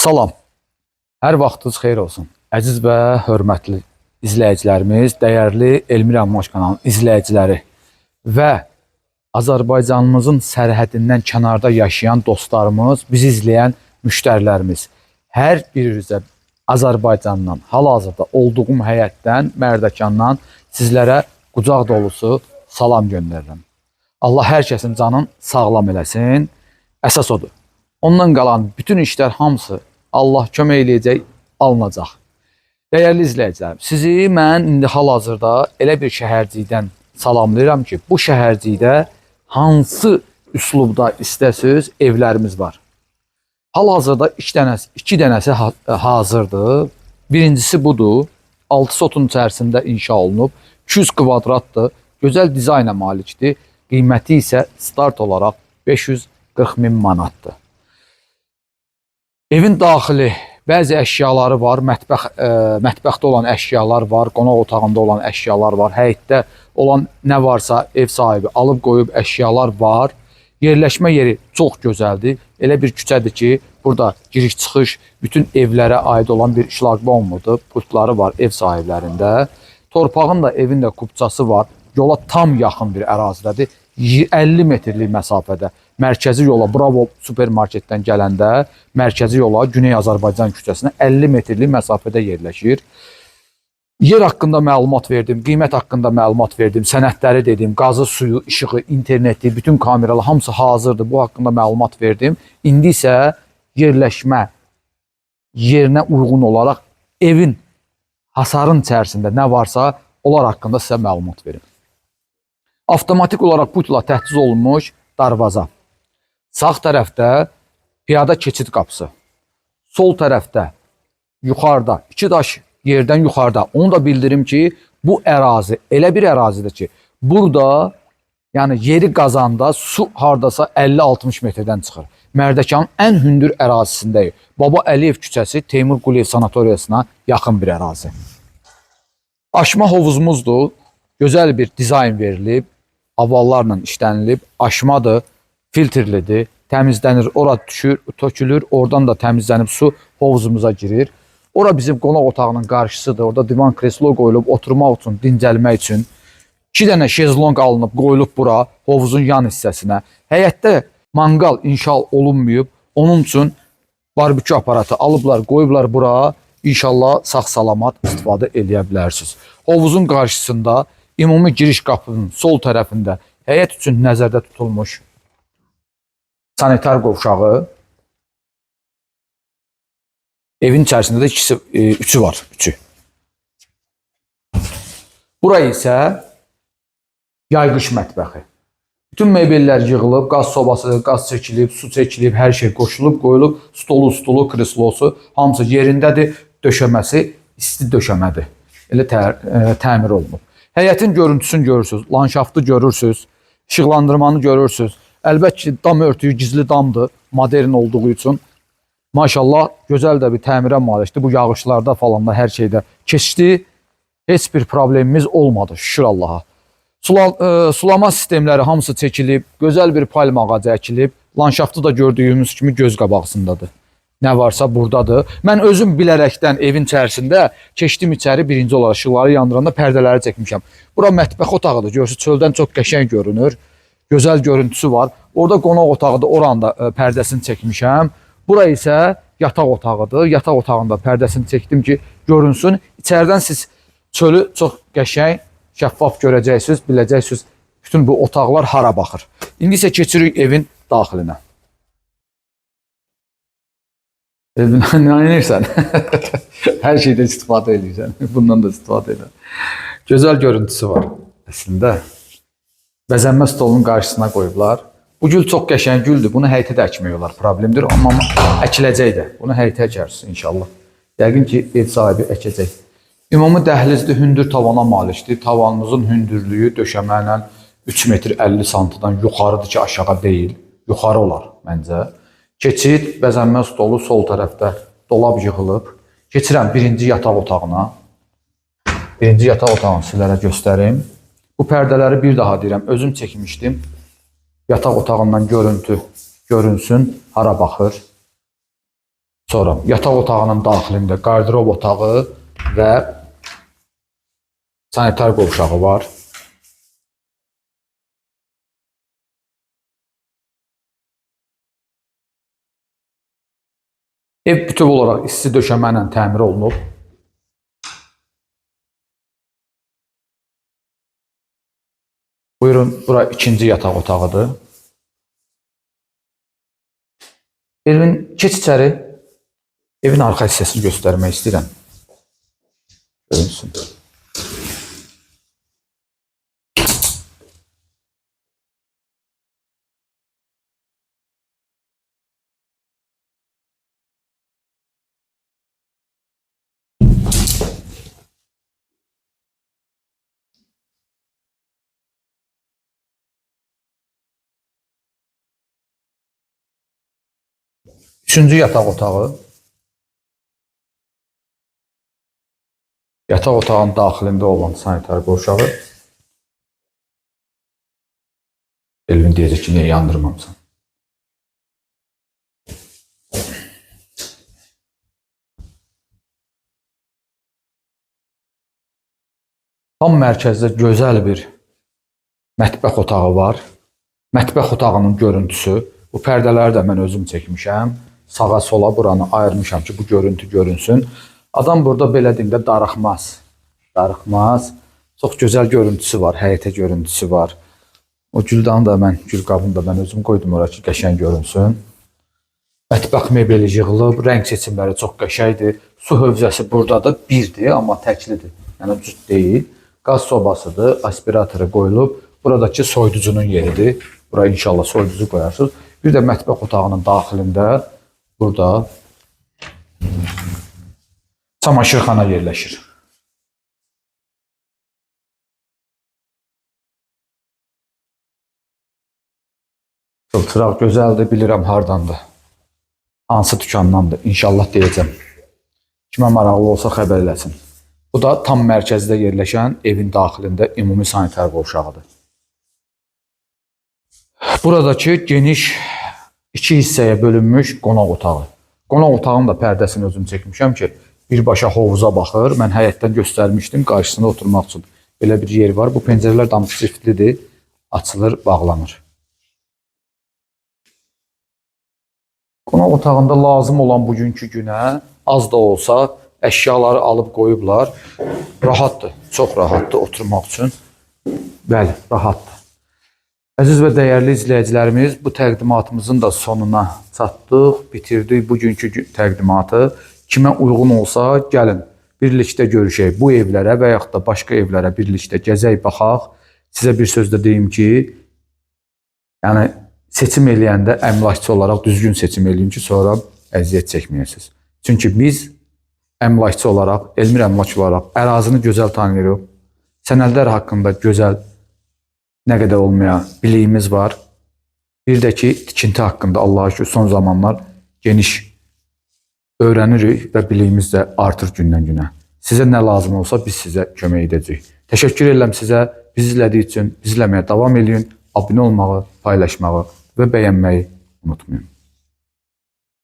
Salam, hər vaxtınız xeyir olsun. Əziz və hörmətli izləyicilərimiz, dəyərli Elmira Moş kanalının izləyiciləri və Azərbaycanımızın sərhədindən kənarda yaşayan dostlarımız, bizi izləyən müştərilərimiz. Hər birinizə Azərbaycandan, hal-hazırda olduğum həyətdən, Mərdəkandan sizlərə qucaq dolusu salam göndərirəm. Allah hər kəsin canın sağlam eləsin. Əsas odur. Ondan qalan bütün işlər hamısı Allah kömək eləyəcək, alınacaq. Dəyərli izləyicilərim, sizi mən indi hal-hazırda elə bir şəhərcikdən salamlayıram ki, bu şəhərcikdə hansı üslubda istəsiz evlərimiz var. Hal-hazırda iki dənəsi hazırdır. Birincisi budur. 6 sotun içərisində inşa olunub. 200 kvadratdır. Gözəl dizayna malikdir. Qiyməti isə start olaraq 540 min manatdır. Evin daxili bəzi əşyaları var, mətbəxdə olan əşyalar var, qonaq otağında olan əşyalar var, həyətdə olan nə varsa ev sahibi alıb qoyub əşyalar var. Yerləşmə yeri çox gözəldir. Elə bir küçədir ki, burada giriş-çıxış bütün evlərə aid olan bir şlaqbaumludur. Pultları var ev sahiblərində. Torpağın da evin də kupçası var. Yola tam yaxın bir ərazidədir. 50 metrlik məsafədə. Mərkəzi yola, Bravo supermarketdən gələndə mərkəzi yola Güney Azərbaycan küçəsinə 50 metrlik məsafədə yerləşir. Yer haqqında məlumat verdim, qiymət haqqında məlumat verdim, sənədləri dedim, qazı, suyu, işığı, interneti, bütün kameralar hamısı hazırdır. Bu haqqında məlumat verdim. İndi isə yerləşmə yerinə uyğun olaraq evin hasarın içərisində nə varsa onlar haqqında sizə məlumat verim. Avtomatik olaraq putla təchiz olunmuş darvaza. Sağ tərəfdə piyada keçid qapısı. Sol tərəfdə yuxarıda, iki daş yerdən yuxarıda. Onu da bildirim ki, bu ərazi elə bir ərazidir ki, burada yəni yeri qazanda su hardasa 50-60 metrdən çıxır. Mərdəkanın ən hündür ərazisindəyik. Baba Əliyev küçəsi Teymur Quliyev sanatoriyasına yaxın bir ərazi. Aşma hovuzumuzdur. Gözəl bir dizayn verilib, avallarla işlənilib, aşmadır, filtrlidir, təmizlənir, ora düşür, tökülür, oradan da təmizlənib su hovuzumuza girir. Ora bizim qonaq otağının qarşısıdır, orada divan kreslo qoyulub, oturmaq üçün, dincəlmək üçün. 2 dənə şezlong alınıb, qoyulub bura, hovuzun yan hissəsinə. Həyətdə manqal inşa olunmayıb, onun üçün barbekü aparatı alıblar, qoyublar bura, inşallah sağ-salamat istifadə edə bilərsiniz. Hovuzun qarşısında ümumi giriş qapının sol tərəfində həyət üçün nəzərdə tutulmuş sanitar qovşağı. Evin içərisində də üçü var. Burayı isə yayğış mətbəxi. Bütün mebellər yığılıb, qaz sobası, qaz çəkilib, su çəkilib, hər şey qoşulub, qoyulub, stolu, kreslosu hamısı yerindədir. Döşəməsi isti döşəmədir. Elə təmir olunub. Həyətin görüntüsünü görürsünüz, landşaftı görürsünüz, işıqlandırmanı görürsünüz. Əlbəttə ki, dam örtüyü gizli damdır, modern olduğu üçün. Maşallah, gözəl də bir təmirə malikdir. Bu yağışlarda falan da hər şeydə keçdi. Heç bir problemimiz olmadı, şükür Allaha. Sulama sistemləri hamısı çəkilib, gözəl bir palma ağacı əkilib. Landşaftı da gördüyümüz kimi göz qabağısındadır. Nə varsa buradadır. Mən özüm bilərəkdən evin içərisində keçdim içəri, birinci olaraq işıqları yandıranda pərdələri çəkmişəm. Bura mətbəx otağıdır, görürsünüz, çöldən çox qəşəng görünür. Gözəl görüntüsü var. Orada qonaq otağıdır, oranın da pərdəsini çəkmişəm. Bura isə yataq otağıdır. Yataq otağında pərdəsini çəkdim ki, görünsün. İçəridən siz çölü çox qəşəng, şəffaf görəcəksiniz, biləcəksiniz bütün bu otaqlar hara baxır. İndi isə keçirik evin daxilinə. Nə edirsən? Hər şeydə istifadə edirsən. Bundan da istifadə edirsən. Gözəl görüntüsü var əslində. Bəzənmə stolunun qarşısına qoyublar. Bu gül çox qəşəng güldür. Bunu həyətə də əkmək olar. Problemdir. Amma əkiləcək də. Bunu həyətə əkərsiniz inşallah. Yəqin ki, ev sahibi əkəcək. Ümumi dəhlizli hündür tavana malikdir. Tavanımızın hündürlüyü döşəməklə 3 metr 50 santıdan yuxarıdır ki, aşağı deyil. Yuxarı olar məncə. Keçid, bəzənmə stolu sol tərəfdə dolab yığılıb. Keçirəm birinci yataq otağına. Birinci yataq otağını sizlərə göstərim. Bu pərdələri bir daha deyirəm, özüm çəkmişdim. Yataq otağından görüntü görünsün, hara baxır. Sonra yataq otağının daxilində qardırob otağı və sanitar qovşağı var. Ev bütöv olaraq isti döşəmə ilə təmir olunub. Buyurun, bura ikinci yataq otağıdır. Evin keç içəri, evin arxa hissəsini göstərmək istəyirəm. Görünsün. Üçüncü yataq otağı. Yataq otağının daxilində olan sanitar qovşağı. Elvin deyəcək ki, niyə yandırmamısan? Tam mərkəzdə gözəl bir mətbəx otağı var. Mətbəx otağının görüntüsü. Bu pərdələri də mən özüm çəkmişəm. Sağa sola buranı ayırmışam ki, bu görüntü görünsün. Adam burada belə deyəndə darıxmaz. Darıxmaz. Çox gözəl görüntüsü var, həyətə görüntüsü var. O güldanı da mən, gül qabını da mən özüm qoydum ora ki, qəşəng görünsün. Mətbəx mebeli yığılıb, rəng seçimləri çox qəşəngdir. Su hövzəsi burada da birdir, amma təklidir. Yəni cüt deyil. Qaz sobasıdır, aspiratoru qoyulub. Buradakı soyuducunun yeridir. Buraya inşallah soyuducu qoyarsınız. Bir də mətbəx otağının daxilində burada çamaşırxana yerləşir. Çılçıraq gözəldir, bilirəm hardandır. Hansı dükandandır, inşallah deyəcəm. Kimə maraqlı olsa xəbər eləsin. Bu da tam mərkəzdə yerləşən evin daxilində ümumi sanitar qovşağıdır. Buradakı geniş iki hissəyə bölünmüş qonaq otağı. Qonaq otağının da pərdəsini özüm çəkmişəm ki, birbaşa hovuza baxır. Mən həyətdən göstərmişdim, qarşısında oturmaq üçün belə bir yer var. Bu pəncərələr damcı çiftlidir, açılır, bağlanır. Qonaq otağında lazım olan bugünkü günə az da olsa əşyaları alıb qoyublar. Rahatdır, çox rahatdır oturmaq üçün. Bəli, rahatdır. Əziz və dəyərli izləyicilərimiz, bu təqdimatımızın da sonuna çatdıq, bitirdik bugünkü təqdimatı. Kimə uyğun olsa gəlin, birlikdə görüşək bu evlərə və yaxud da başqa evlərə birlikdə gəzək, baxaq. Sizə bir sözdə deyim ki, yəni seçim eləyəndə əmlakçı olaraq düzgün seçim eləyin ki, sonra əziyyət çəkməyəsiniz. Çünki biz əmlakçı olaraq, Elmir əmlak olaraq ərazini gözəl tanıyırıq. Sənədlər haqqında gözəl nə qədər olmaya biliyimiz var. Bir də ki, tikinti haqqında Allah'a şükür son zamanlar geniş öyrənirik və biliyimiz də artır gündən günə. Sizə nə lazım olsa biz sizə kömək edəcəyik. Təşəkkür edirəm sizə. Bizi izlədiyi üçün izləməyə davam edin. Abunə olmağı, paylaşmağı və bəyənməyi unutmayın.